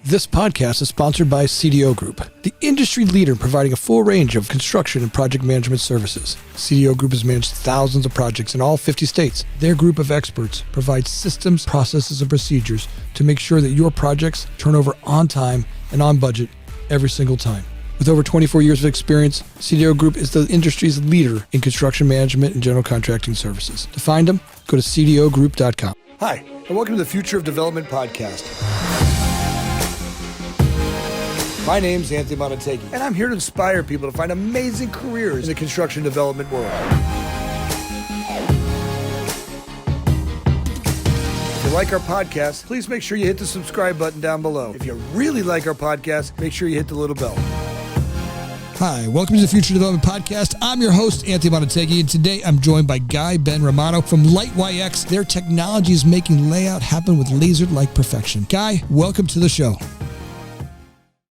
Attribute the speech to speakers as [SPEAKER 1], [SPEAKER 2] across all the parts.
[SPEAKER 1] This podcast is sponsored by CDO Group, the industry leader in providing a full range of construction and project management services. CDO Group has managed thousands of projects in all 50 states. Their group of experts provides systems, processes, and procedures to make sure that your projects turn over on time and on budget every single time. With over 24 years of experience, CDO Group is the industry's leader in construction management and general contracting services. To find them, go to cdogroup.com. Hi, and welcome to the Future of Development podcast. My name's Anthony Amunategui, and I'm here to inspire people to find amazing careers in the construction development world. If you like our podcast, please make sure you hit the subscribe button down below. If you really like our podcast, make sure you hit the little bell. Hi, welcome to the Future Development Podcast. I'm your host, Anthony Amunategui, and today I'm joined by Benromano from LightYX. Their technology is making layout happen with laser-like perfection. Guy, welcome to the show.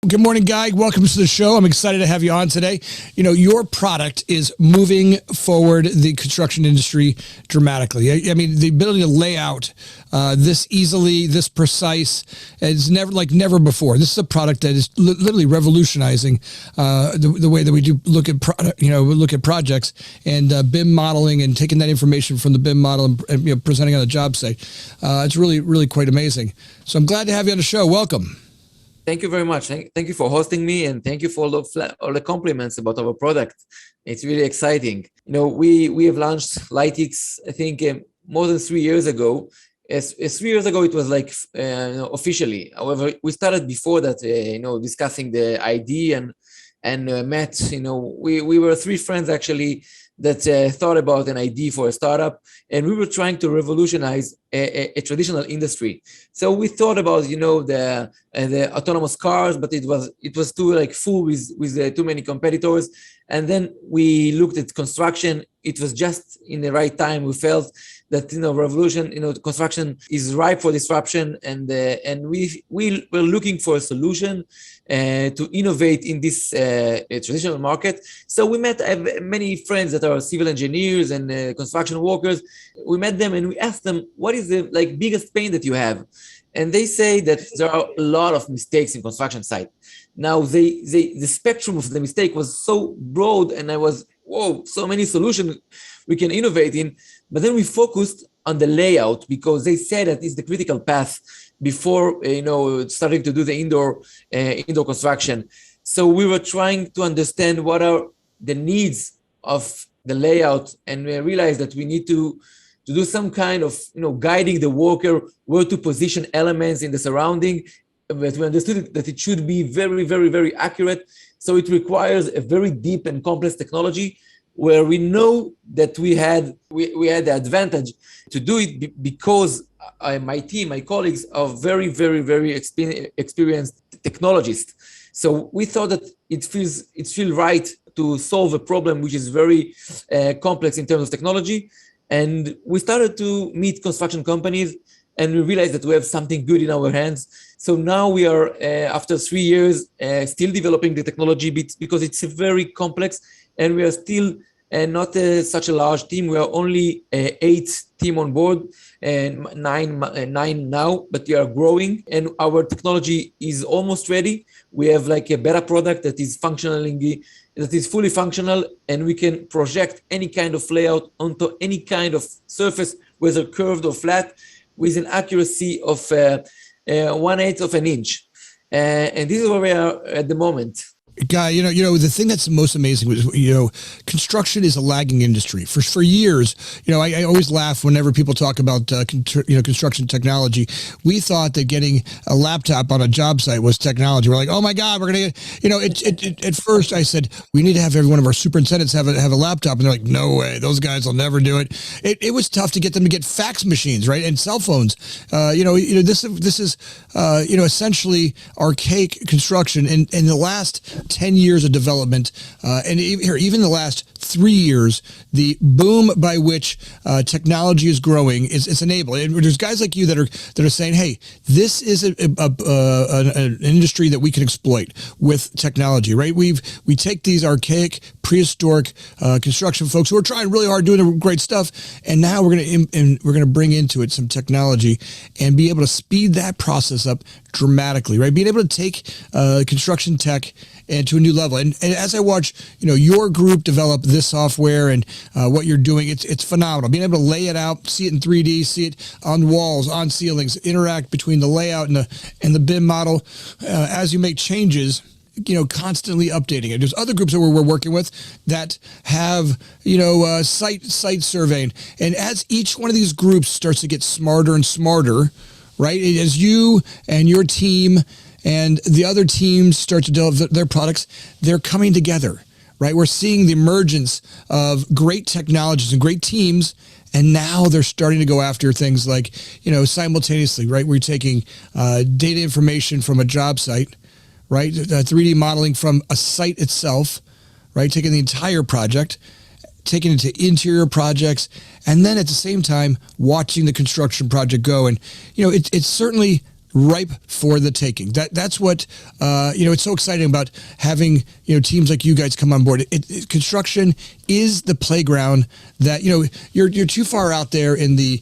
[SPEAKER 1] Good morning, Guy. Welcome to the show. I'm excited to have you on today. You know, your product is moving forward the construction industry dramatically. I mean, the ability to lay out this easily, this precise, is never before. This is a product that is literally revolutionizing the way that we do look at projects and BIM modeling and taking that information from the BIM model and presenting on a job site. It's really quite amazing. So I'm glad to have you on the show. Welcome.
[SPEAKER 2] Thank you very much. Thank you for hosting me, and thank you for all the compliments about our product. It's really exciting. You know, we have launched LightYX, I think, more than 3 years ago. As 3 years ago, it was like officially. However, we started before that, discussing the idea and met. We were three friends actually that thought about an idea for a startup, and we were trying to revolutionize a traditional industry. So we thought about, the autonomous cars, but it was too full with too many competitors. And then we looked at construction. It was just in the right time. We felt that construction is ripe for disruption, and we were looking for a solution to innovate in this traditional market. So we met many friends that are civil engineers and construction workers. We met them and we asked them, what is the biggest pain that you have? And they say that there are a lot of mistakes in construction site. Now the spectrum of the mistake was so broad, and I was, so many solutions we can innovate in. But then we focused on the layout, because they said that it's the critical path before starting to do the indoor construction. So we were trying to understand what are the needs of the layout, and we realized that we need to do some kind of guiding the worker where to position elements in the surrounding. But we understood that it should be very, very, very accurate. So it requires a very deep and complex technology, where we know that we had the advantage to do it, because my team, my colleagues are very, very, very experienced technologists. So we thought that it feels right to solve a problem which is very complex in terms of technology. And we started to meet construction companies, and we realized that we have something good in our hands. So now we are, after 3 years, still developing the technology because it's very complex, and we are still not such a large team. We are only 8 team on board, and nine now, but we are growing, and our technology is almost ready. We have a beta product that is fully functional, and we can project any kind of layout onto any kind of surface, whether curved or flat, with an accuracy of 1/8 of an inch. And this is where we are at the moment.
[SPEAKER 1] Guy, the thing that's most amazing was, construction is a lagging industry. For years, I always laugh whenever people talk about, construction technology. We thought that getting a laptop on a job site was technology. We're like, oh my God, we're going to, at first I said, we need to have every one of our superintendents have a laptop. And they're like, no way, those guys will never do it. It was tough to get them to get fax machines, right? And cell phones. This is essentially archaic construction. And in the last 10 years of development, and even the last 3 years, the boom by which technology is growing is enabled. And there's guys like you that are saying, hey, this is an industry that we can exploit with technology, right? We take these archaic, prehistoric construction folks who are trying really hard, doing great stuff, and now we're going to bring into it some technology and be able to speed that process up dramatically, right? Being able to take construction tech and to a new level. And as I watch, your group develop this software and what you're doing, it's phenomenal. Being able to lay it out, see it in 3D, see it on walls, on ceilings, interact between the layout and the BIM model as you make changes. Constantly updating it. There's other groups that we're working with that have, site surveying. And as each one of these groups starts to get smarter and smarter, right? As you and your team and the other teams start to develop their products, they're coming together, right? We're seeing the emergence of great technologies and great teams. And now they're starting to go after things like, simultaneously, right? We're taking data information from a job site, right? 3D modeling from a site itself, right? Taking the entire project, taking it to interior projects, and then at the same time, watching the construction project go. And, it's certainly ripe for the taking. That's what, it's so exciting about having, teams like you guys come on board. Construction is the playground that, you're too far out there in the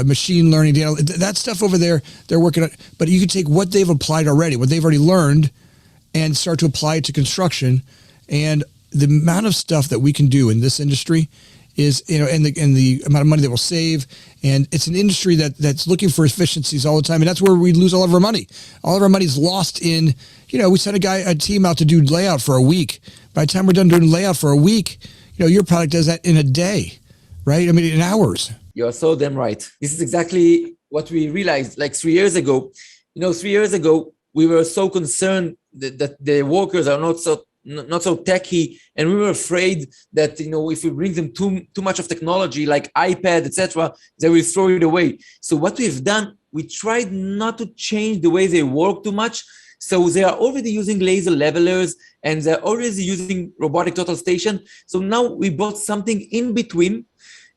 [SPEAKER 1] machine learning, that stuff over there, they're working on, but you can take what they've applied already, what they've already learned, and start to apply it to construction. And the amount of stuff that we can do in this industry is, and the amount of money that we'll save. And it's an industry that's looking for efficiencies all the time. And that's where we lose all of our money. All of our money is lost in, we send a team out to do layout for a week. By the time we're done doing layout for a week, your product does that in a day, right? I mean, in hours.
[SPEAKER 2] You're so damn right. This is exactly what we realized like 3 years ago. 3 years ago, we were so concerned that the workers are not so techy, and we were afraid that if we bring them too much of technology like iPad, etc., they will throw it away. So what we've done, we tried not to change the way they work too much. So they are already using laser levelers and they're already using robotic total station. So now we brought something in between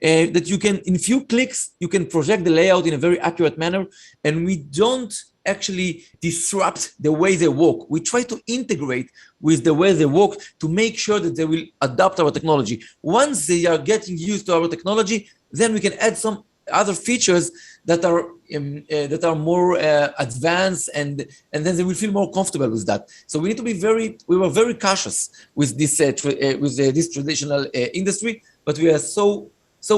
[SPEAKER 2] that you can, in few clicks, you can project the layout in a very accurate manner, and we don't actually disrupt the way they work. We try to integrate with the way they work to make sure that they will adopt our technology. Once they are getting used to our technology, then we can add some other features that are more advanced, and then they will feel more comfortable with that. So we need to be we were very cautious with this this traditional industry, but we are so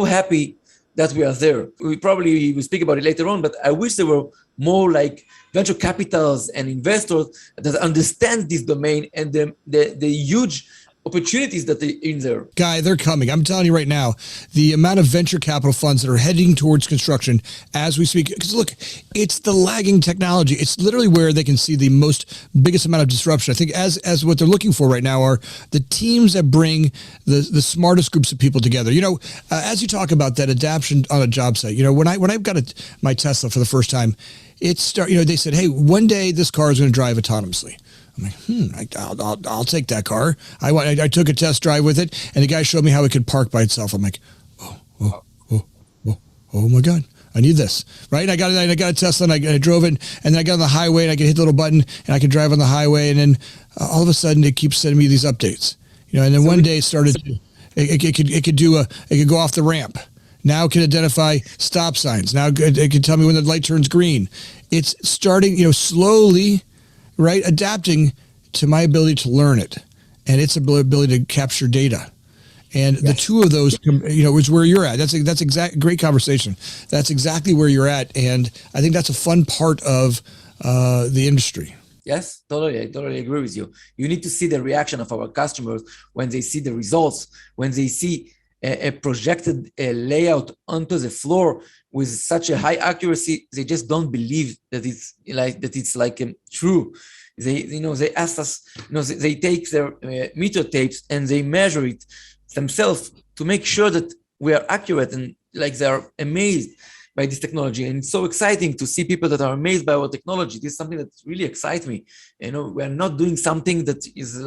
[SPEAKER 2] happy that we are there. We probably will speak about it later on, but I wish there were more like venture capitals and investors that understand this domain and the huge opportunities that are in there.
[SPEAKER 1] Guy, they're coming. I'm telling you right now, the amount of venture capital funds that are heading towards construction as we speak, because look, it's the lagging technology. It's literally where they can see the biggest amount of disruption. I think as what they're looking for right now are the teams that bring the smartest groups of people together. As you talk about that adaptation on a job site, when I got my Tesla for the first time, they said, hey, one day this car is going to drive autonomously. I'm like, I'll take that car. I took a test drive with it, and the guy showed me how it could park by itself. I'm like, oh my God, I need this, right? And I got a Tesla, and I drove it, and then I got on the highway, and I could hit the little button, and I could drive on the highway, and then all of a sudden, it keeps sending me these updates, and then one day it started, it could go off the ramp. Now it can identify stop signs. Now it can tell me when the light turns green. It's starting, slowly, right, adapting to my ability to learn it and its ability to capture data. And yes, the two of those, is where you're at. That's great conversation. That's exactly where you're at. And I think that's a fun part of the industry.
[SPEAKER 2] Yes, totally. I totally agree with you. You need to see the reaction of our customers when they see the results, when they see a projected layout onto the floor with such a high accuracy. They just don't believe that it's true. They ask us, they take their meter tapes and they measure it themselves to make sure that we are accurate, and they are amazed by this technology. And it's so exciting to see people that are amazed by our technology. This is something that really excites me. We are not doing something that is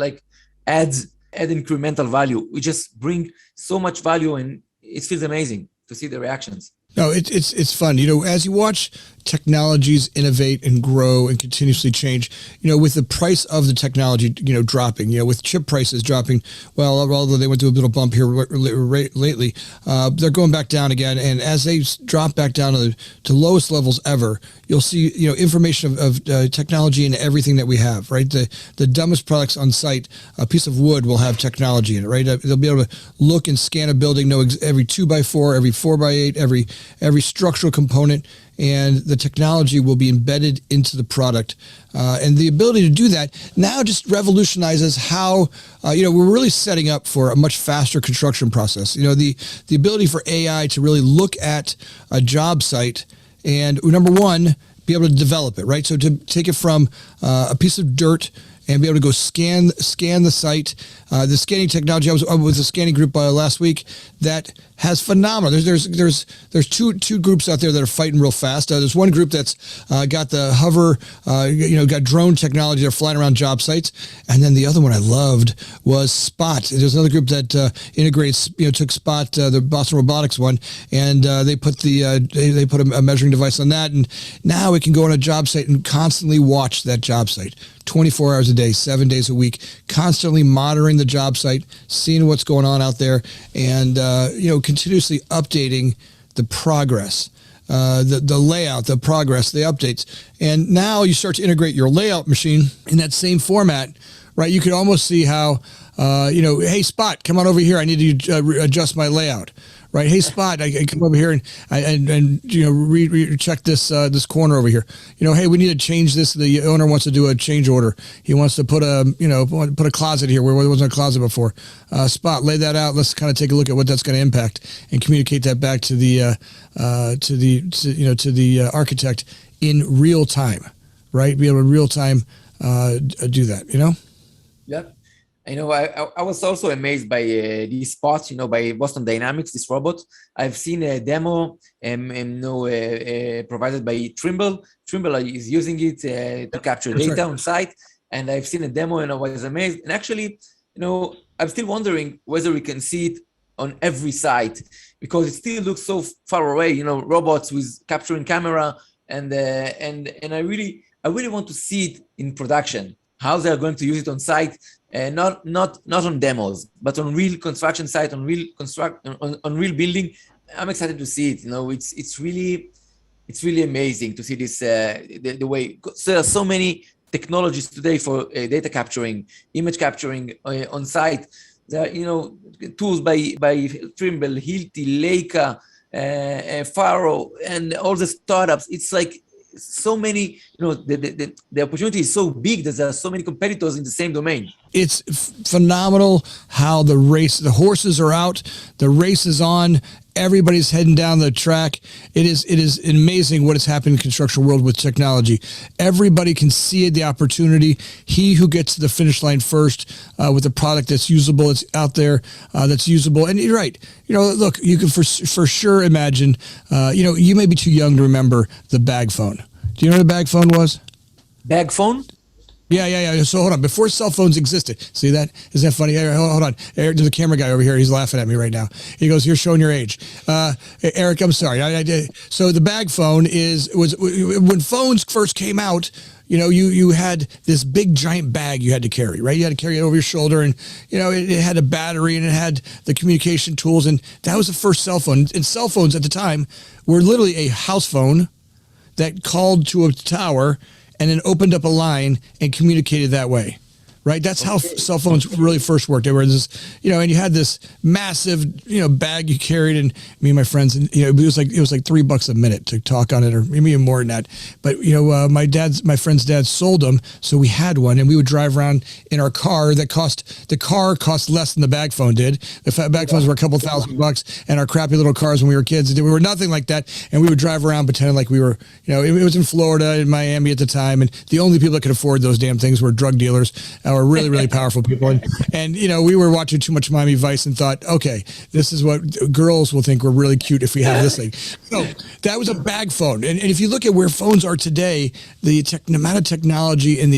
[SPEAKER 2] adds add incremental value. We just bring so much value, and it feels amazing to see the reactions.
[SPEAKER 1] No, it's fun. As you watch technologies innovate and grow and continuously change, with the price of the technology, dropping, with chip prices dropping, well, although they went through a little bump here lately, they're going back down again. And as they drop back down to lowest levels ever, you'll see, information of technology in everything that we have, right? The dumbest products on site, a piece of wood will have technology in it, right? They'll be able to look and scan a building, know every 2x4, every 4x8, every structural component, and the technology will be embedded into the product. And the ability to do that now just revolutionizes how, we're really setting up for a much faster construction process. The ability for AI to really look at a job site and, number one, be able to develop it, right? So to take it from a piece of dirt and be able to go scan the site. The scanning technology, I was with a scanning group last week that has phenomenal. There's two groups out there that are fighting real fast. There's one group that's got the hover, got drone technology. They're flying around job sites, and then the other one I loved was Spot. There's another group that integrates, took Spot, the Boston Robotics one, and they put a measuring device on that, and now it can go on a job site and constantly watch that job site. 24 hours a day, 7 days a week, constantly monitoring the job site, seeing what's going on out there, and continuously updating the progress, the layout, the progress, the updates. And now you start to integrate your layout machine in that same format, right? You could almost see how, hey, Spot, come on over here. I need to adjust my layout. Right, hey Spot, I come over here and check this corner over here. Hey, we need to change this. The owner wants to do a change order. He wants to put a closet here where there wasn't a closet before. Spot, lay that out. Let's kind of take a look at what that's going to impact and communicate that back to the architect in real time. Right, be able to real time do that.
[SPEAKER 2] Yep. I was also amazed by these spots, by Boston Dynamics, this robot. I've seen a demo provided by Trimble. Trimble is using it to capture data on site. And I've seen a demo and I was amazed. And actually, I'm still wondering whether we can see it on every site because it still looks so far away, robots with capturing camera. And I really want to see it in production, how they're going to use it on site. Not on demos, but on real construction site, on real building. I'm excited to see it. It's really amazing to see this the way. So there are so many technologies today for data capturing, image capturing on site. There are tools by Trimble, Hilti, Leica, Faro, and all the startups. It's like so many, the opportunity is so big that there are so many competitors in the same domain.
[SPEAKER 1] It's phenomenal how the horses are out, the race is on, everybody's heading down the track. It is amazing what has happened in the construction world with technology. Everybody can see the opportunity. He who gets to the finish line first with a product that's usable, it's out there, that's usable. And you're right. Look, you can for sure imagine, you may be too young to remember the bag phone. Do you know what a bag phone was?
[SPEAKER 2] Bag phone?
[SPEAKER 1] Yeah. So hold on. Before cell phones existed, see that? Isn't that funny? Hold on. Eric, there's a camera guy over here. He's laughing at me right now. He goes, "You're showing your age." Eric, I'm sorry. I did. So the bag phone was when phones first came out. You had this big giant bag you had to carry, right? You had to carry it over your shoulder, and it had a battery and it had the communication tools, and that was the first cell phone. And cell phones at the time were literally a house phone that called to a tower and then opened up a line and communicated that way, right? That's how cell phones really first worked. They were this, and you had this massive, bag you carried, and me and my friends, and it was like $3 a minute to talk on it, or maybe even more than that. But my friend's dad sold them, so we had one, and we would drive around in our car. The car cost less than the bag phone did. The bag phones were a couple $1,000, and our crappy little cars when we were kids, we were nothing like that. And we would drive around pretending like we were, it was in Florida, in Miami at the time, and the only people that could afford those damn things were drug dealers are really, really powerful people. And, you know, we were watching too much Miami Vice and thought, okay, this is what girls will think we're really cute if we have this thing. So that was a bag phone. And if you look at where phones are today, the amount of technology in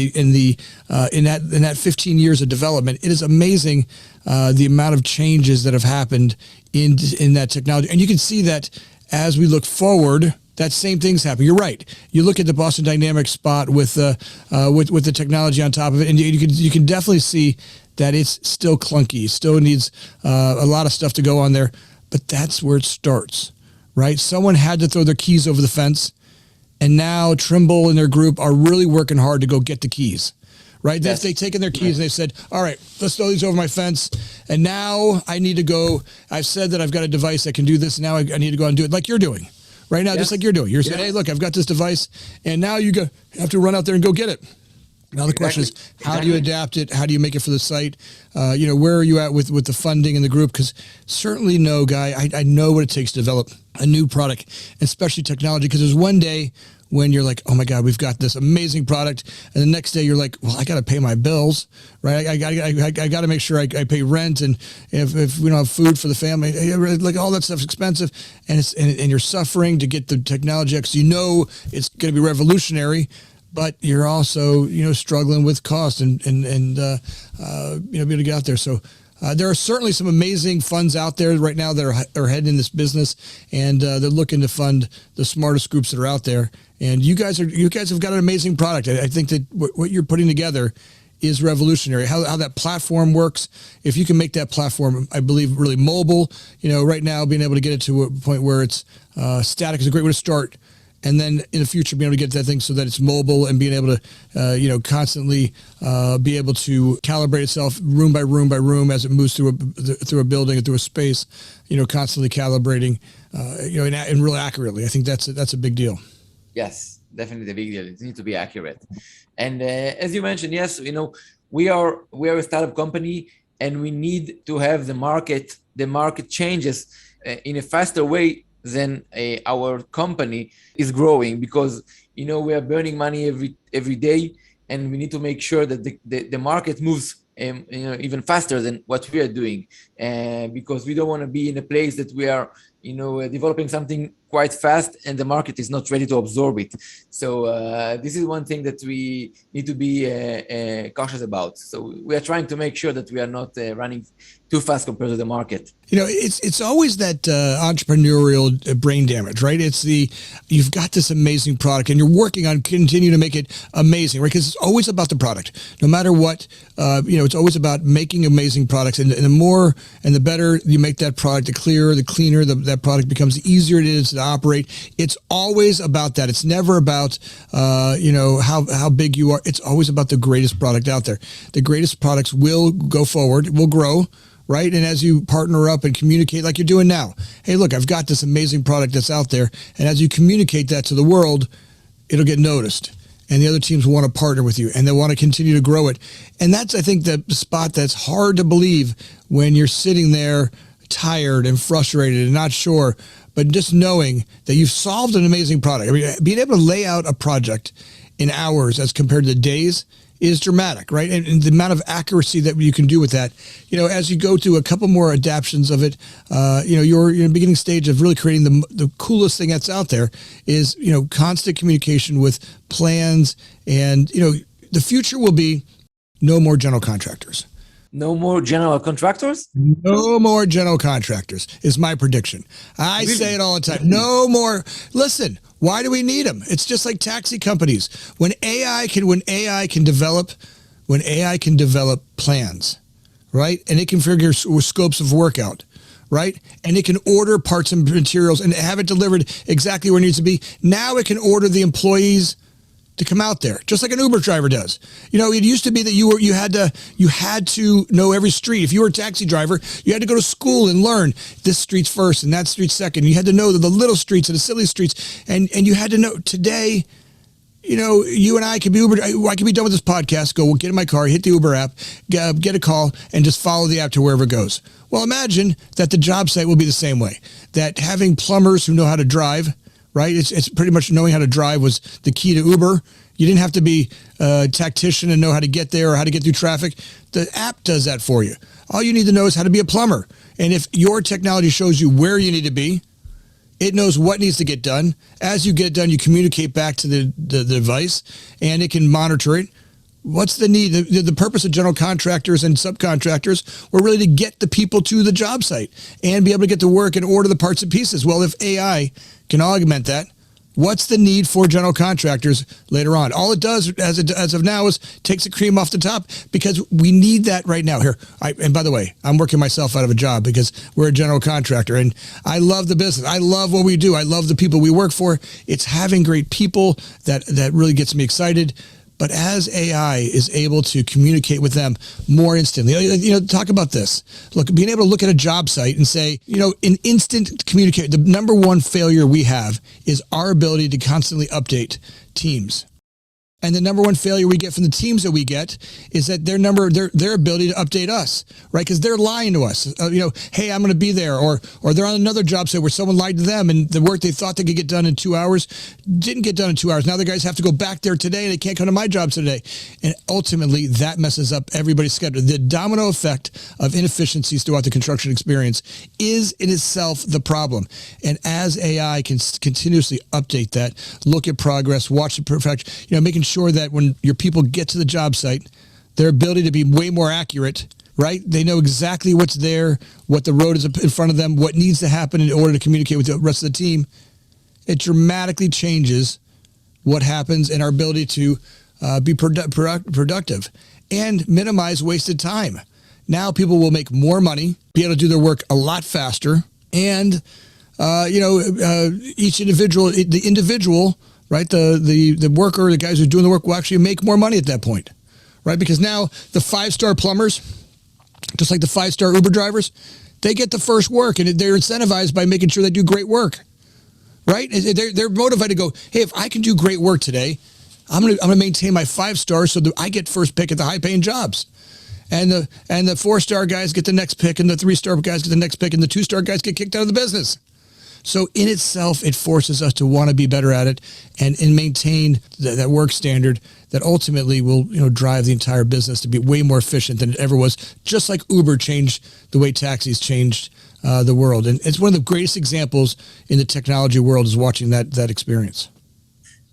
[SPEAKER 1] that 15 years of development, it is amazing the amount of changes that have happened in that technology. And you can see that as we look forward, that same thing's happening. You're right. You look at the Boston Dynamics spot with the technology on top of it, and you can definitely see that it's still clunky. Still needs a lot of stuff to go on there, but that's where it starts, right? Someone had to throw their keys over the fence, and now Trimble and their group are really working hard to go get the keys. Right? Yes. They've taken their keys and they've said, all right, let's throw these over my fence. And now I need to go. I've said that I've got a device that can do this. Now I need to go out and do it like you're doing right now, just like you're doing. You're saying, hey, look, I've got this device. And now you have to run out there and go get it. Now the question is, how do you adapt it? How do you make it for the site? Where are you at with the funding and the group? Because certainly I know what it takes to develop a new product, especially technology. Because there's one day when you're like, oh my God, we've got this amazing product. And the next day you're like, well, I got to pay my bills, right? I got to make sure I pay rent. And if we don't have food for the family, like all that stuff's expensive. And you're suffering to get the technology because you know it's going to be revolutionary, but you're also, struggling with cost and be able to get out there. So there are certainly some amazing funds out there right now that are heading in this business, and they're looking to fund the smartest groups that are out there. And you guys have got an amazing product. I think that what you're putting together is revolutionary. How that platform works. If you can make that platform, I believe, really mobile. Right now being able to get it to a point where it's static is a great way to start. And then in the future, being able to get that thing so that it's mobile and being able to, constantly be able to calibrate itself room by room by room as it moves through a building or through a space, constantly calibrating, and really accurately. I think that's a big deal.
[SPEAKER 2] Yes, definitely a big deal. It needs to be accurate. And as you mentioned, yes, we are a startup company, and we need to have the market changes in a faster way than our company is growing, because we are burning money every day, and we need to make sure that the market moves even faster than what we are doing, because we don't want to be in a place that we are developing something quite fast and the market is not ready to absorb it. So this is one thing that we need to be cautious about. So we are trying to make sure that we are not running too fast compared to the market.
[SPEAKER 1] It's always that entrepreneurial brain damage, right? It's you've got this amazing product and you're working on continue to make it amazing, right? Because it's always about the product. No matter what, it's always about making amazing products. And the more and the better you make that product, the clearer, the cleaner that product becomes, the easier it is to operate. It's always about that. It's never about, how big you are. It's always about the greatest product out there. The greatest products will go forward, will grow, right? And as you partner up and communicate like you're doing now, hey, look, I've got this amazing product that's out there. And as you communicate that to the world, it'll get noticed. And the other teams will want to partner with you and they want to continue to grow it. And that's, I think, the spot that's hard to believe when you're sitting there tired and frustrated and not sure, but just knowing that you've solved an amazing product. I mean, being able to lay out a project in hours as compared to days is dramatic, right? And the amount of accuracy that you can do with that, as you go through a couple more adaptions of it, you're in the beginning stage of really creating the coolest thing that's out there is, constant communication with plans. And, the future will be no more general contractors.
[SPEAKER 2] No more general contractors?
[SPEAKER 1] No more general contractors is my prediction. I say it all the time. No more. Listen, why do we need them? It's just like taxi companies. When AI can develop plans, right? And it can figure scopes of work out, right? And it can order parts and materials and have it delivered exactly where it needs to be. Now it can order the employees to come out there, just like an Uber driver does. It used to be that you had to know every street. If you were a taxi driver, you had to go to school and learn this street's first and that street's second. You had to know the little streets and the silly streets, and you had to know. Today, you and I could be I could be done with this podcast, go get in my car, hit the Uber app, get a call, and just follow the app to wherever it goes. Well, imagine that the job site will be the same way. That having plumbers who know how to drive, right? It's pretty much knowing how to drive was the key to Uber. You didn't have to be a tactician and know how to get there or how to get through traffic. The app does that for you. All you need to know is how to be a plumber. And if your technology shows you where you need to be, it knows what needs to get done. As you get it done, you communicate back to the device, and it can monitor it. What's the need? The purpose of general contractors and subcontractors were really to get the people to the job site and be able to get to work and order the parts and pieces. Well, if AI can augment that, what's the need for general contractors later on? All it does as of now is takes the cream off the top, because we need that right now. Here, and by the way, I'm working myself out of a job because we're a general contractor, and I love the business. I love what we do. I love the people we work for. It's having great people that really gets me excited. But as AI is able to communicate with them more instantly, talk about this. Look, being able to look at a job site and say, an instant communicate. The number one failure we have is our ability to constantly update teams. And the number one failure we get from the teams that we get is that their ability to update us, right? Because they're lying to us. Hey, I'm going to be there, or they're on another job site where someone lied to them, and the work they thought they could get done in 2 hours didn't get done in 2 hours. Now the guys have to go back there today, and they can't come to my job today. And ultimately, that messes up everybody's schedule. The domino effect of inefficiencies throughout the construction experience is in itself the problem. And as AI can continuously update that, look at progress, watch the perfection, making sure that when your people get to the job site, their ability to be way more accurate, right? They know exactly what's there, what the road is in front of them, what needs to happen in order to communicate with the rest of the team. It dramatically changes what happens in our ability to be productive and minimize wasted time. Now people will make more money, be able to do their work a lot faster, and each individual, the individual, right, the worker, the guys who are doing the work will actually make more money at that point, right? Because now the 5-star plumbers, just like the 5-star Uber drivers, they get the first work, and they're incentivized by making sure they do great work, right? They're motivated to go, hey, if I can do great work today, I'm gonna maintain my 5 stars so that I get first pick at the high-paying jobs. And the 4-star guys get the next pick, and the 3-star guys get the next pick, and the 2-star guys get kicked out of the business. So in itself, it forces us to want to be better at it and maintain that work standard that ultimately will drive the entire business to be way more efficient than it ever was, just like Uber changed the way taxis changed the world. And it's one of the greatest examples in the technology world is watching that experience.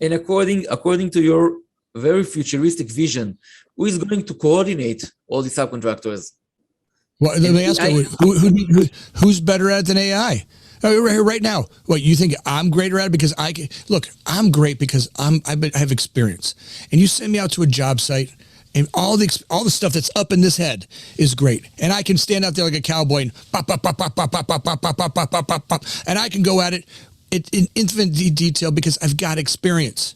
[SPEAKER 2] And according to your very futuristic vision, who is going to coordinate all these subcontractors?
[SPEAKER 1] Well, let me ask you, who's better at it than AI? Right now, what you think I'm greater at it because I'm great because I have experience. And you send me out to a job site, and all the stuff that's up in this head is great. And I can stand out there like a cowboy and pop, pop, pop, pop, pop, pop, pop, pop, pop, pop, pop, pop, pop, and I can go at it in infinite detail because I've got experience.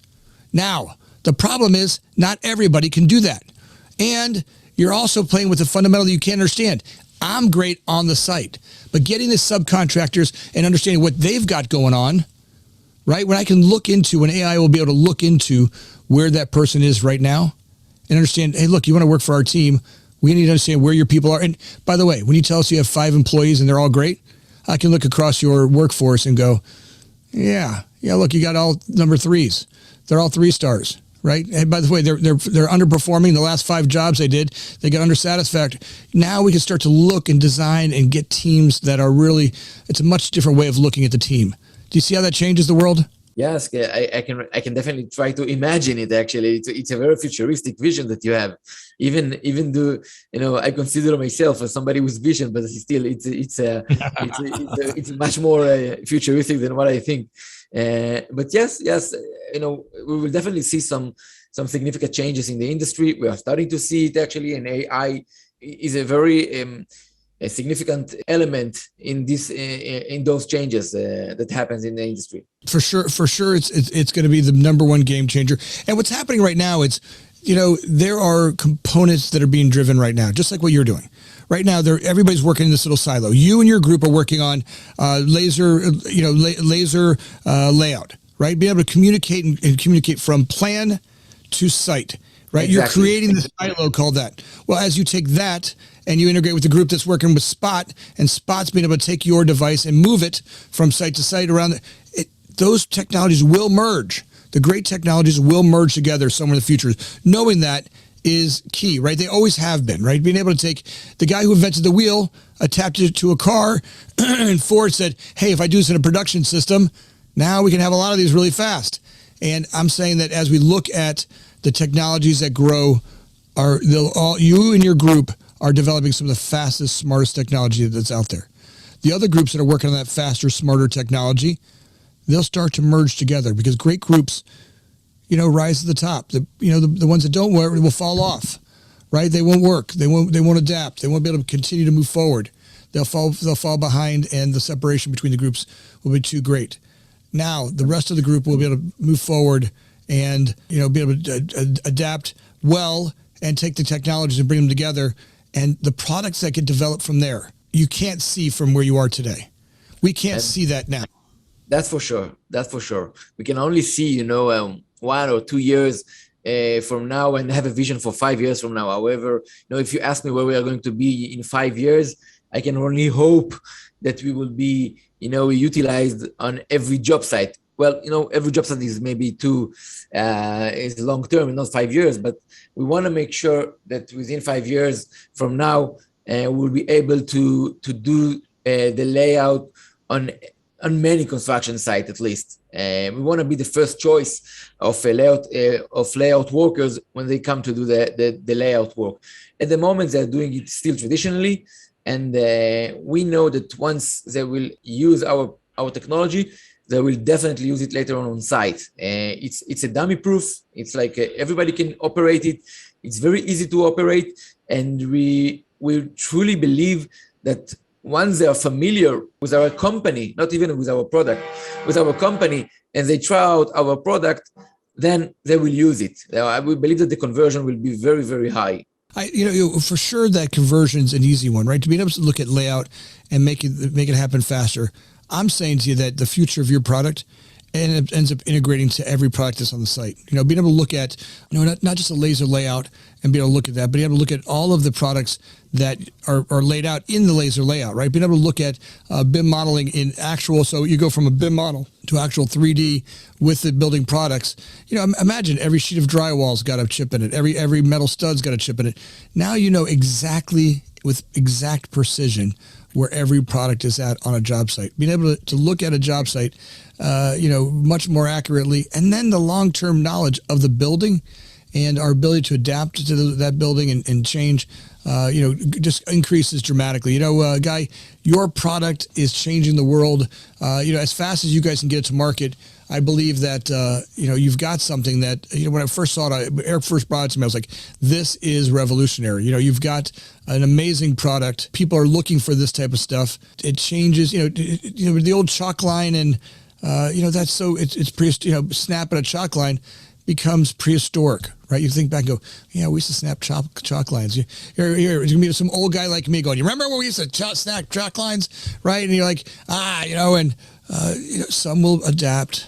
[SPEAKER 1] Now, the problem is not everybody can do that. And you're also playing with a fundamental that you can't understand. I'm great on the site, but getting the subcontractors and understanding what they've got going on, right? When AI will be able to look into where that person is right now and understand, hey, look, you want to work for our team. We need to understand where your people are. And by the way, when you tell us you have 5 employees and they're all great, I can look across your workforce and go, yeah, look, you got all number 3s. They're all 3 stars. Right. And by the way, they're underperforming. The last 5 jobs they did, they got undersatisfied. Now we can start to look and design and get teams that are really, it's a much different way of looking at the team. Do you see how that changes the world?
[SPEAKER 2] Yes, I can definitely try to imagine it. Actually, it's a very futuristic vision that you have. Even though I consider myself as somebody with vision, but still it's much more futuristic than what I think. But yes, we will definitely see some significant changes in the industry. We are starting to see it actually, and AI is a very a significant element in those changes that happens in the industry.
[SPEAKER 1] For sure, it's going to be the number one game changer. And what's happening right now is, there are components that are being driven right now, just like what you're doing. Right now, everybody's working in this little silo. You and your group are working on laser layout, right? Being able to communicate and communicate from plan to site, right? Exactly. You're creating this silo called that. Well, as you take that and you integrate with the group that's working with Spot, and Spot's being able to take your device and move it from site to site around those technologies will merge The great technologies will merge together somewhere in the future. Knowing that is key, right? They always have been, right? Being able to take the guy who invented the wheel, attached it to a car, and Ford said, hey, if I do this in a production system, now we can have a lot of these really fast. And I'm saying that as we look at the technologies that grow, you and your group are developing some of the fastest, smartest technology that's out there. The other groups that are working on that faster, smarter technology, they'll start to merge together because great groups, rise to the top. The ones that don't work will fall off, right? They won't work. They won't adapt. They won't be able to continue to move forward. They'll fall behind, and the separation between the groups will be too great. Now, the rest of the group will be able to move forward and, be able to adapt well and take the technologies and bring them together. And the products that get developed from there, you can't see from where you are today. We can't see that now.
[SPEAKER 2] That's for sure. We can only see, 1 or 2 years from now and have a vision for 5 years from now. However, if you ask me where we are going to be in 5 years, I can only hope that we will be, utilized on every job site. Well, every job site is maybe is long term, not 5 years, but we want to make sure that within 5 years from now, we'll be able to do the layout on many construction sites at least. We want to be the first choice of layout workers when they come to do the layout work. At the moment, they're doing it still traditionally, and we know that once they will use our technology, they will definitely use it later on site. It's a dummy proof. It's like everybody can operate it. It's very easy to operate, and we truly believe that once they are familiar with our company, not even with our product, with our company, and they try out our product, then they will use it. We believe that the conversion will be very, very high.
[SPEAKER 1] For sure that conversion is an easy one, right? To be able to look at layout and make it happen faster. I'm saying to you that the future of your product ends up integrating to every product that's on the site. Being able to look at, not just a laser layout and be able to look at that, but being able to look at all of the products that are laid out in the laser layout, right? Being able to look at BIM modeling in actual, so you go from a BIM model to actual 3D with the building products. Imagine every sheet of drywall's got a chip in it. Every metal stud's got a chip in it. Now exactly with exact precision where every product is at on a job site. Being able to look at a job site, much more accurately, and then the long-term knowledge of the building and our ability to adapt to that building and change, just increases dramatically. Guy, your product is changing the world. As fast as you guys can get it to market, I believe that, you've got something that, when I first saw it, Eric first brought it to me, I was like, this is revolutionary. You've got an amazing product. People are looking for this type of stuff. It changes, the old chalk line and, that's so, it's snapping a chalk line becomes prehistoric, right? You think back and go, yeah, we used to snap chalk lines. You're going to be some old guy like me going, you remember when we used to snap chalk lines, right? And you're like, some will adapt.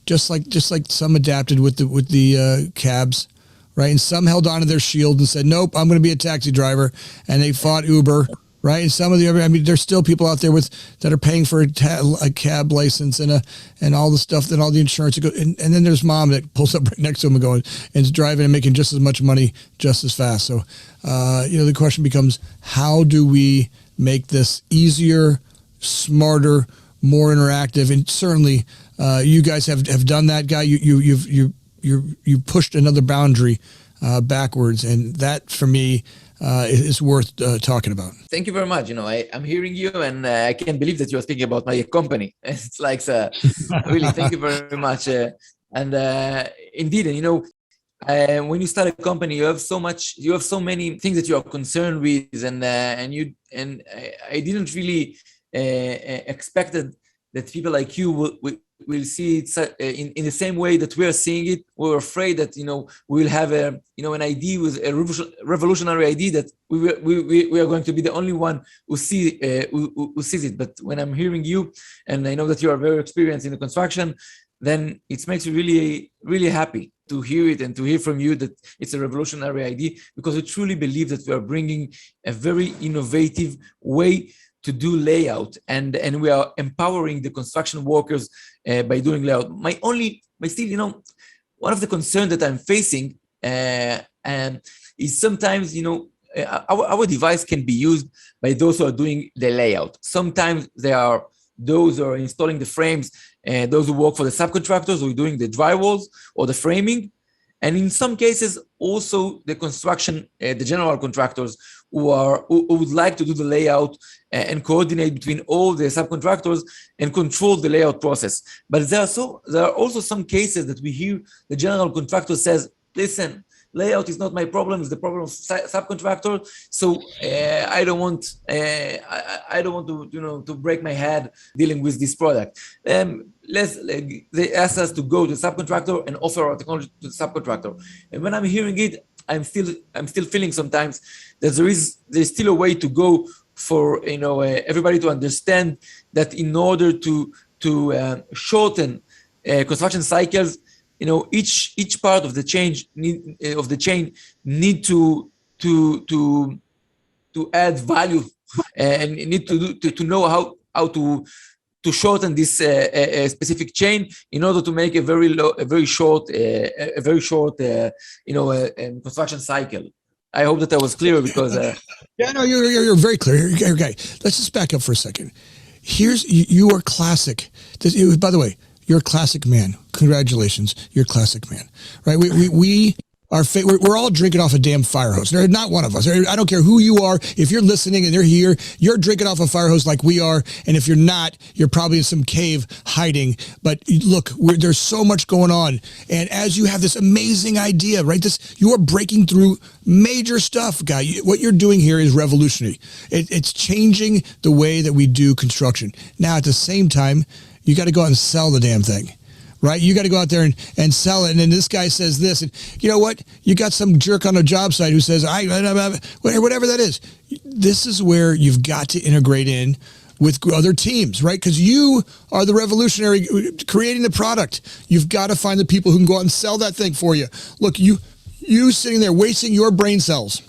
[SPEAKER 1] Just like some adapted with the cabs, right? And some held on to their shield and said, nope, I'm going to be a taxi driver. And they fought Uber, right? And some of there's still people out there that are paying for a cab license and all the stuff, and all the insurance. And then there's mom that pulls up right next to him and is driving and making just as much money just as fast. So, the question becomes, how do we make this easier, smarter, more interactive? And certainly, you guys have done that, Guy. You pushed another boundary backwards, and that for me is worth talking about.
[SPEAKER 2] Thank you very much. I'm hearing you, and I can't believe that you are speaking about my company. It's like really, thank you very much. Indeed, and when you start a company, you have so many things that you are concerned with, and I didn't really expected that people like you will see it in the same way that we are seeing it. We're afraid that we'll have an idea with a revolutionary idea that we are going to be the only one who sees it. But when I'm hearing you, and I know that you are very experienced in the construction, then it makes me really, really happy to hear it and to hear from you that it's a revolutionary idea, because we truly believe that we are bringing a very innovative way to do layout, and we are empowering the construction workers by doing layout. My only But still, one of the concerns that I'm facing and is sometimes, our device can be used by those who are doing the layout. Sometimes there are those who are installing the frames, those who work for the subcontractors who are doing the drywalls or the framing. And in some cases, also the construction, the general contractors who would like to do the layout and coordinate between all the subcontractors and control the layout process. But there are also some cases that we hear the general contractor says, listen, layout is not my problem; it's the problem of subcontractor. So I don't want to to break my head dealing with this product. They ask us to go to the subcontractor and offer our technology to the subcontractor. And when I'm hearing it, I'm still feeling sometimes that there's still a way to go for everybody to understand that in order to shorten construction cycles, each part of the chain need to add value and need to know how to shorten this specific chain in order to make a very short construction cycle. I hope that I was clear because
[SPEAKER 1] yeah, no, you're very clear. Okay, let's just back up for a second. You are classic. By the way, you're a classic man. Congratulations, you're a classic man, right? We're all drinking off a damn fire hose. Not one of us. I don't care who you are. If you're listening and you're here, you're drinking off a fire hose like we are. And if you're not, you're probably in some cave hiding. But look, there's so much going on. And as you have this amazing idea, right? You are breaking through major stuff, guy. What you're doing here is revolutionary. It's changing the way that we do construction. Now, at the same time, you got to go out and sell the damn thing. Right? You got to go out there and sell it. And then this guy says this, and you know what? You got some jerk on a job site who says, whatever that is. This is where you've got to integrate in with other teams, right? Because you are the revolutionary creating the product. You've got to find the people who can go out and sell that thing for you. Look, you sitting there wasting your brain cells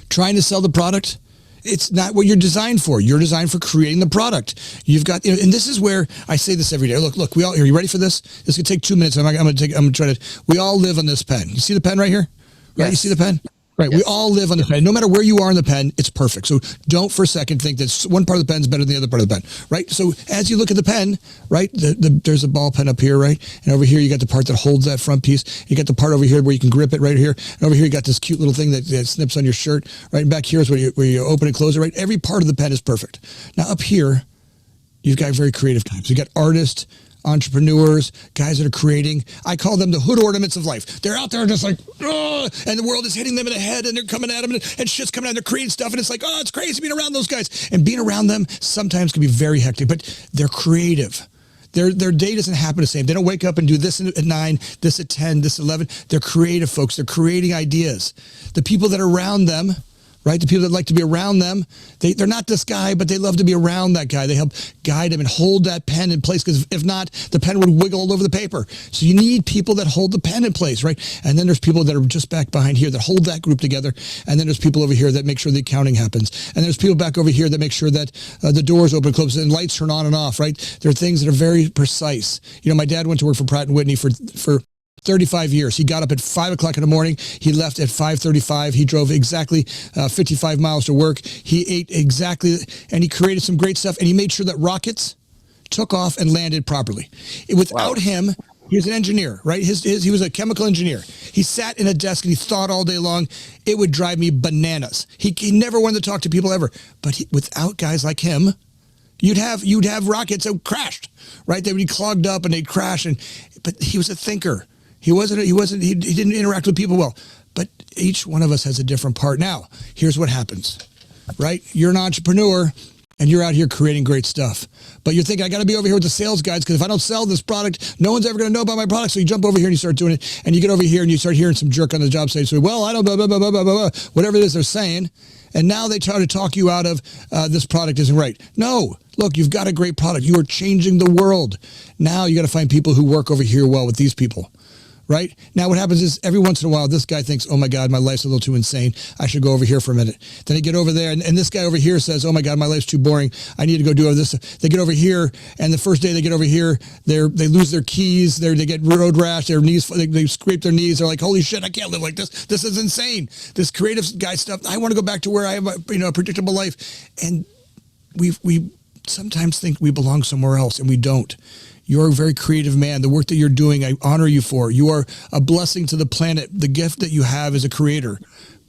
[SPEAKER 1] trying to sell the product. It's not what you're designed for. You're designed for creating the product. You've got, and this is where I say this every day. Look, are you ready for this? This could take 2 minutes. I'm going to try to, we all live on this pen. You see the pen right here? Right? Yes. You see the pen? Right. Yes. We all live on the pen. No matter where you are in the pen, it's perfect. So don't for a second think that one part of the pen is better than the other part of the pen, right? So as you look at the pen, right, there's a ball pen up here, right? And over here, you got the part that holds that front piece. You got the part over here where you can grip it right here. And over here, you got this cute little thing that snips on your shirt, right? And back here is where you open and close it, right? Every part of the pen is perfect. Now up here, you've got very creative types. You got artists, entrepreneurs, guys that are creating. I call them the hood ornaments of life. They're out there just like, and the world is hitting them in the head, and they're coming at them, and shit's coming out. They're creating stuff, and it's like, it's crazy being around those guys. And being around them sometimes can be very hectic, but they're creative. Their day doesn't happen the same. They don't wake up and do this at 9, this at 10, this at 11. They're creative folks. They're creating ideas. The people that are around them, right? The people that like to be around them, they're not this guy, but they love to be around that guy. They help guide him and hold that pen in place, because if not, the pen would wiggle all over the paper. So you need people that hold the pen in place, right? And then there's people that are just back behind here that hold that group together. And then there's people over here that make sure the accounting happens. And there's people back over here that make sure that the doors open and close and lights turn on and off, right? There are things that are very precise. My dad went to work for Pratt & Whitney for 35 years. He got up at 5 o'clock in the morning. He left at 5:35. He drove exactly 55 miles to work. He ate exactly, and he created some great stuff. And he made sure that rockets took off and landed properly. Without him, he was an engineer, right? He was a chemical engineer. He sat in a desk and he thought all day long. It would drive me bananas. He never wanted to talk to people ever. But without guys like him, you'd have rockets that crashed, right? They would be clogged up and they'd crash. But he was a thinker. He didn't interact with people well, but each one of us has a different part. Now, here's what happens, right? You're an entrepreneur and you're out here creating great stuff, but you're thinking, I got to be over here with the sales guys, because if I don't sell this product, no one's ever going to know about my product. So you jump over here and you start doing it, and you get over here and you start hearing some jerk on the job site say, well, I don't, blah, blah, blah, blah, blah, blah, whatever it is they're saying. And now they try to talk you out of this product isn't right. No, look, you've got a great product. You are changing the world. Now you got to find people who work over here well with these people. right? Now what happens is every once in a while, this guy thinks, oh my God, my life's a little too insane. I should go over here for a minute. Then they get over there and this guy over here says, oh my God, my life's too boring. I need to go do all this. They get over here and the first day they get over here, they lose their keys. They get road rash, their knees, they scrape their knees. They're like, holy shit, I can't live like this. This is insane. This creative guy stuff. I want to go back to where I have a predictable life. And we sometimes think we belong somewhere else and we don't. You're a very creative man. The work that you're doing, I honor you for. You are a blessing to the planet. The gift that you have as a creator.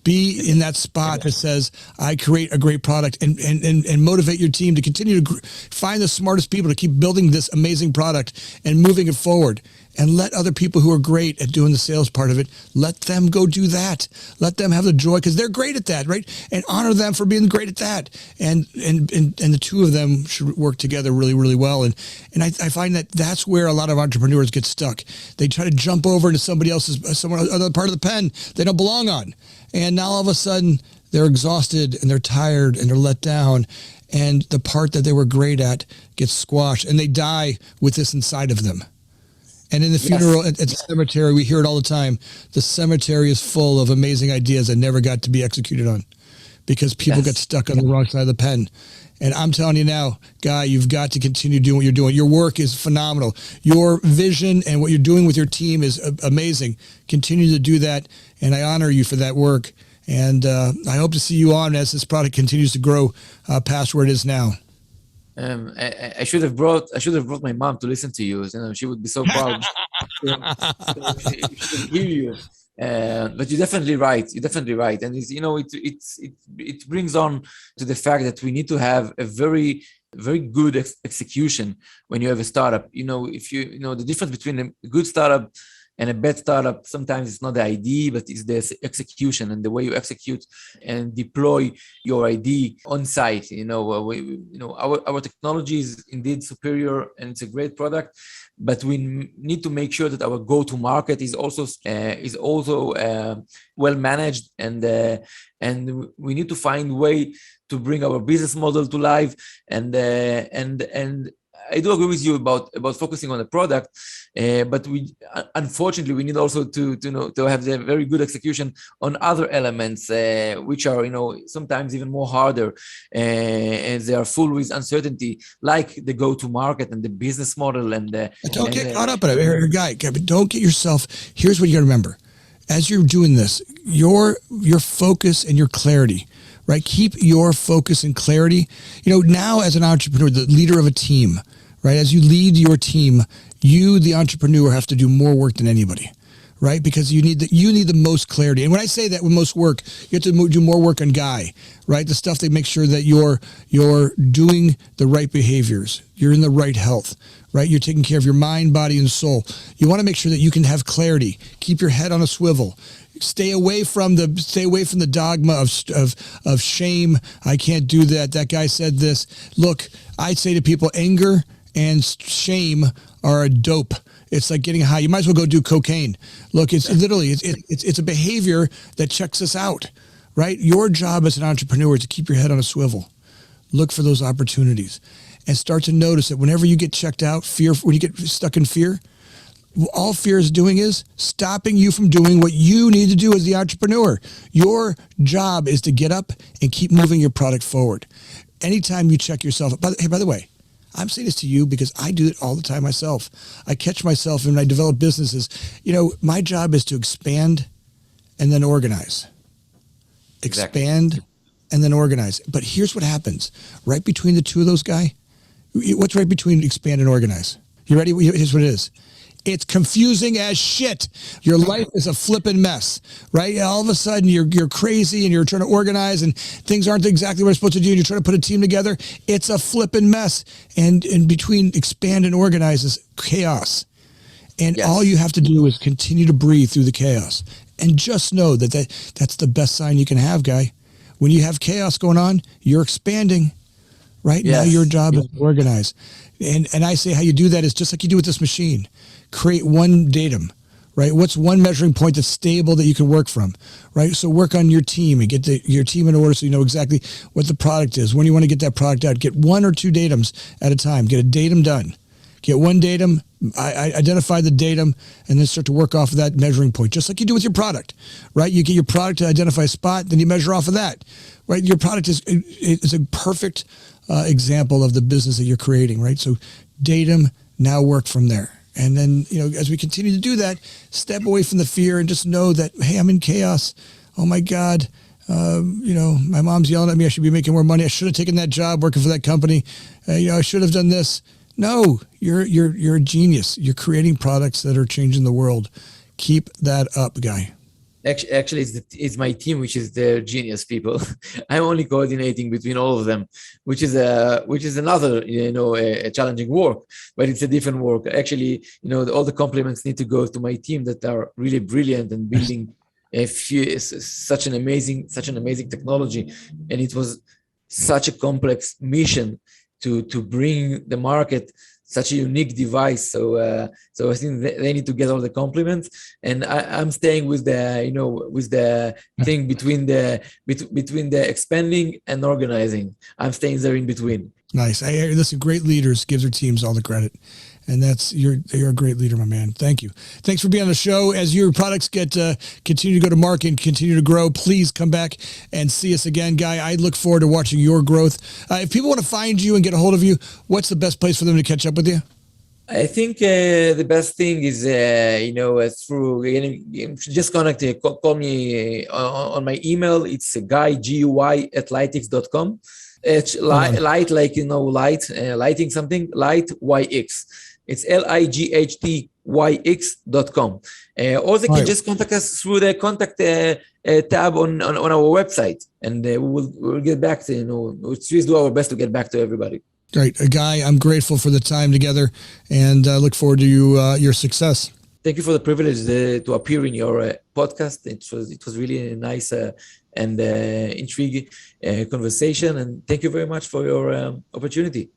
[SPEAKER 1] Be in that spot that says, I create a great product and motivate your team to continue to find the smartest people to keep building this amazing product and moving it forward. And let other people who are great at doing the sales part of it, let them go do that. Let them have the joy because they're great at that, right? And honor them for being great at that. And the two of them should work together really, really well. And I find that that's where a lot of entrepreneurs get stuck. They try to jump over into somebody else's, other part of the pen they don't belong on. And now all of a sudden they're exhausted and they're tired and they're let down. And the part that they were great at gets squashed and they die with this inside of them. And in the funeral at the cemetery, we hear it all the time. The cemetery is full of amazing ideas that never got to be executed on because people got stuck on the wrong side of the pen. And I'm telling you now, Guy, you've got to continue doing what you're doing. Your work is phenomenal. Your vision and what you're doing with your team is amazing. Continue to do that. And I honor you for that work. And I hope to see you on as this product continues to grow past where it is now.
[SPEAKER 2] I should have brought my mom to listen to you. She would be so proud. She hear you. But you're definitely right. And it brings on to the fact that we need to have a very, very good execution when you have a startup. If the difference between a good startup and a bad startup, sometimes it's not the idea, but it's the execution and the way you execute and deploy your idea on site. Our technology is indeed superior and it's a great product, but we need to make sure that our go-to-market is also well managed, and we need to find a way to bring our business model to life. And I do agree with you about focusing on the product, but unfortunately we need also to have the very good execution on other elements, which are sometimes even more harder, and they are full with uncertainty, like the go-to-market and the business model. And
[SPEAKER 1] don't get caught up in it, Guy. Don't get yourself. Here's what you got to remember: as you're doing this, your focus and your clarity. Right? Keep your focus and clarity. Now as an entrepreneur, the leader of a team, right? As you lead your team, you, the entrepreneur, have to do more work than anybody, right? Because you need the most clarity. And when I say that with most work, you have to do more work on Guy, right? The stuff that makes sure that you're doing the right behaviors. You're in the right health, right? You're taking care of your mind, body, and soul. You want to make sure that you can have clarity. Keep your head on a swivel. Stay away from the dogma of shame. I can't do that. That guy said this. Look, I say to people, anger and shame are a dope. It's like getting high. You might as well go do cocaine. Look, it's literally it's a behavior that checks us out, right? Your job as an entrepreneur is to keep your head on a swivel. Look for those opportunities and start to notice that whenever you get checked out, when you get stuck in fear, all fear is doing is stopping you from doing what you need to do as the entrepreneur. Your job is to get up and keep moving your product forward. Anytime you check yourself, by the way, I'm saying this to you because I do it all the time myself. I catch myself when I develop businesses. My job is to expand and then organize. Expand and then organize. But here's what happens. Right between the two of those, Guy, what's right between expand and organize? You ready? Here's what it is. It's confusing as shit. Your life is a flipping mess, right? All of a sudden you're crazy and you're trying to organize and things aren't exactly what you're supposed to do and you're trying to put a team together. It's a flipping mess. And in between expand and organize is chaos. And all you have to do is continue to breathe through the chaos. And just know that's the best sign you can have, Guy. When you have chaos going on, you're expanding. Right? Now your job is to organize. And I say how you do that is just like you do with this machine. Create one datum, right? What's one measuring point that's stable that you can work from, right? So work on your team and get your team in order so you know exactly what the product is, when you want to get that product out. Get 1 or 2 datums at a time. Get a datum done. Get one datum, identify the datum, and then start to work off of that measuring point, just like you do with your product, right? You get your product to identify a spot, then you measure off of that, right? Your product is a perfect example of the business that you're creating, right? So datum, now work from there. And then, as we continue to do that, step away from the fear and just know that, hey, I'm in chaos. Oh my God. My mom's yelling at me. I should be making more money. I should have taken that job working for that company. I should have done this. No, you're a genius. You're creating products that are changing the world. Keep that up, guy.
[SPEAKER 2] Actually, it's my team, which is the genius people. I'm only coordinating between all of them, which is another, a challenging work, but it's a different work. Actually, all the compliments need to go to my team that are really brilliant and building such an amazing technology. And it was such a complex mission to bring the market such a unique device. So I think they need to get all the compliments. And I'm staying with the thing between the expanding and organizing. I'm staying there in between.
[SPEAKER 1] Nice. Listen, great leaders give their teams all the credit. And you're a great leader, my man. Thank you. Thanks for being on the show. As your products continue to go to market and continue to grow, please come back and see us again, Guy. I look forward to watching your growth. If people want to find you and get a hold of you, what's the best place for them to catch up with you?
[SPEAKER 2] I think the best thing is, through just call me on my email. It's guy@lightx.com. It's light, like lighting something, LightYX. It's LightYX.com. Or they can just contact us through the contact tab on our website, and we'll get back to we'll do our best to get back to everybody.
[SPEAKER 1] Great, Guy. I'm grateful for the time together, and look forward to your success.
[SPEAKER 2] Thank you for the privilege to appear in your podcast. It was really a nice and intriguing conversation, and thank you very much for your opportunity.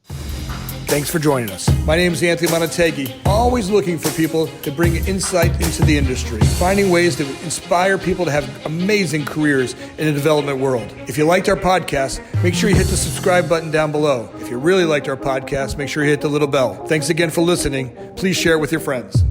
[SPEAKER 1] Thanks for joining us. My name is Anthony Amunategui, always looking for people to bring insight into the industry, finding ways to inspire people to have amazing careers in the development world. If you liked our podcast, make sure you hit the subscribe button down below. If you really liked our podcast, make sure you hit the little bell. Thanks again for listening. Please share it with your friends.